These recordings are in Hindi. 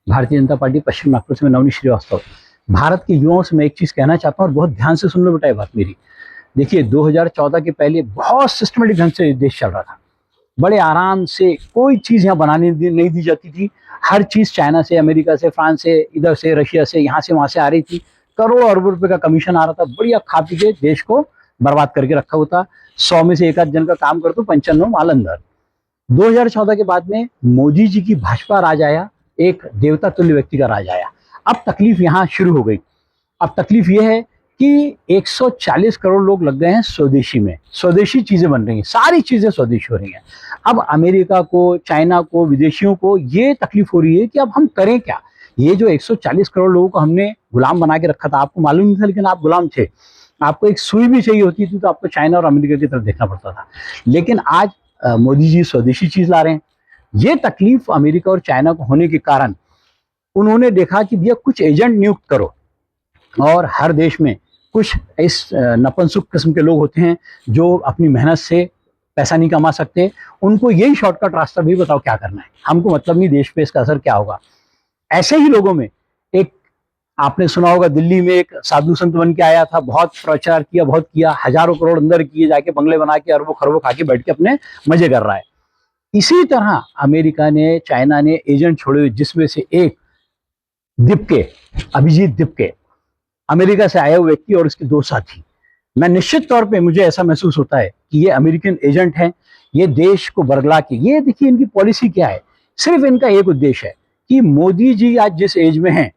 भारतीय जनता पार्टी पश्चिम नागपुर से मैं नवनीत श्रीवास्तव। भारत के युवाओं से मैं एक चीज कहना चाहता हूँ और बहुत ध्यान से सुन लो बेटा ये बात मेरी। देखिए 2014 के पहले बहुत सिस्टमेटिक ढंग से देश चल रहा था, बड़े आराम से, कोई चीज यहाँ बनाने नहीं दी जाती थी। हर चीज चाइना से, अमेरिका से, फ्रांस से, इधर से, रशिया से, यहाँ से वहां से आ रही थी। करोड़ों अरबों रुपए का कमीशन आ रहा था, बढ़िया खा पी के देश को बर्बाद करके रखा हुआ था। 100 में से एक आध जन का काम कर तो 95 माल अंदर। 2014 के बाद में मोदी जी की भाजपा राज आया, एक देवता तुल्य व्यक्ति का राज आया। अब तकलीफ यहाँ शुरू हो गई। अब तकलीफ यह है कि 140 करोड़ लोग लग गए हैं स्वदेशी में, स्वदेशी चीजें बन रही हैं, सारी चीजें स्वदेशी हो रही हैं। अब अमेरिका को, चाइना को, विदेशियों को ये तकलीफ हो रही है कि अब हम करें क्या। ये जो 140 करोड़ लोगों को हमने गुलाम बना के रखा था, आपको मालूम नहीं था लेकिन आप गुलाम थे। आपको एक सुई भी चाहिए होती थी तो आपको चाइना और अमेरिका की तरफ देखना पड़ता था। लेकिन आज मोदी जी स्वदेशी चीज ला रहे हैं। ये तकलीफ अमेरिका और चाइना को होने के कारण उन्होंने देखा कि भैया कुछ एजेंट नियुक्त करो, और हर देश में कुछ इस नपुंसक किस्म के लोग होते हैं जो अपनी मेहनत से पैसा नहीं कमा सकते। उनको यही शॉर्टकट रास्ता भी बताओ क्या करना है, हमको मतलब नहीं देश पे इसका असर क्या होगा। ऐसे ही लोगों में एक, आपने सुना होगा दिल्ली में एक साधु संत बन के आया था, बहुत प्रचार किया, बहुत किया, हजारों करोड़ अंदर किए, जाके बंगले बना के अरबों खरबों खा के बैठ के अपने मजे कर रहा है। इसी तरह अमेरिका ने, चाइना ने एजेंट छोड़े हुए, जिसमें से एक दिप्के, अभिजीत दिप्के, अमेरिका से आया हुआ व्यक्ति और उसके दो साथी। मैं निश्चित तौर पे, मुझे ऐसा महसूस होता है कि ये अमेरिकन एजेंट हैं। ये देश को बरगला के, ये देखिए इनकी पॉलिसी क्या है। सिर्फ इनका एक उद्देश्य है कि मोदी जी आज जिस एज में हैं,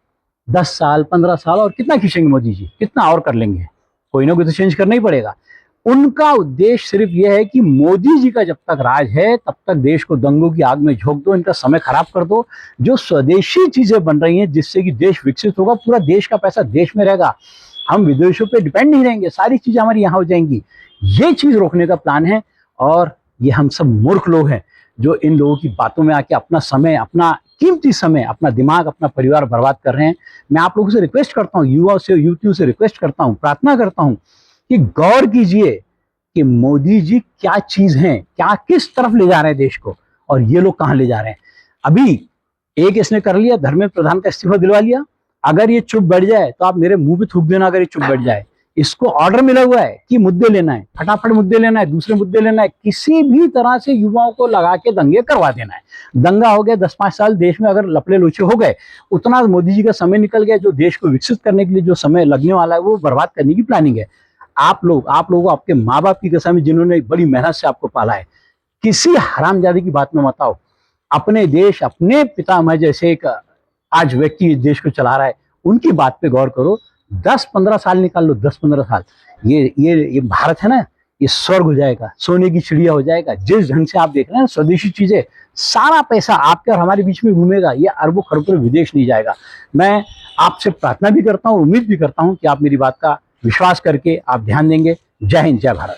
10 साल 15 साल और कितना खींचेंगे मोदी जी, कितना और कर लेंगे, कोई ना कोई तो चेंज करना ही पड़ेगा। उनका उद्देश्य सिर्फ यह है कि मोदी जी का जब तक राज है तब तक देश को दंगों की आग में झोंक दो, इनका समय खराब कर दो। जो स्वदेशी चीजें बन रही हैं जिससे कि देश विकसित होगा, पूरा देश का पैसा देश में रहेगा, हम विदेशों पे डिपेंड नहीं रहेंगे, सारी चीजें हमारी यहाँ हो जाएंगी। ये चीज रोकने का प्लान है। और ये हम सब मूर्ख लोग हैं जो इन लोगों की बातों में आके अपना समय, अपना कीमती समय, अपना दिमाग, अपना परिवार बर्बाद कर रहे हैं। मैं आप लोगों से रिक्वेस्ट करता हूँ, युवाओं से, युवतियों से रिक्वेस्ट करता हूँ, प्रार्थना करता हूँ कि गौर कीजिए कि मोदी जी क्या चीज हैं, क्या किस तरफ ले जा रहे हैं देश को, और ये लोग कहाँ ले जा रहे हैं। अभी एक इसने कर लिया, धर्मेंद्र प्रधान का इस्तीफा दिलवा लिया। अगर ये चुप बैठ जाए तो आप मेरे मुंह पे थूक देना, अगर ये चुप बैठ जाए। इसको ऑर्डर मिला हुआ है कि मुद्दे लेना है, फटाफट मुद्दे लेना है, दूसरे मुद्दे लेना है, किसी भी तरह से युवाओं को लगा के दंगे करवा देना है। दंगा हो गया 10-5 साल देश में, अगर लपड़े लोचे हो गए, उतना मोदी जी का समय निकल गया। जो देश को विकसित करने के लिए जो समय लगने वाला है वो बर्बाद करने की प्लानिंग है। आप लोगों को आपके माँ बाप की कसम है जिन्होंने बड़ी मेहनत से आपको पाला है, किसी हरामजादी की बात में मत आओ। अपने देश, अपने पितामह जैसे एक आज व्यक्ति देश को चला रहा है, उनकी बात पे गौर करो। 10-15 साल निकाल लो, 10-15 साल, ये भारत है ना, ये स्वर्ग हो जाएगा, सोने की चिड़िया हो जाएगा। जिस ढंग से आप देख रहे हैं स्वदेशी चीजें, सारा पैसा आपके और हमारे बीच में घूमेगा, ये अरबों खरबों विदेश नहीं जाएगा। मैं आपसे प्रार्थना भी करता हूँ, उम्मीद भी करता हूँ कि आप मेरी बात का विश्वास करके आप ध्यान देंगे। जय हिंद, जय भारत।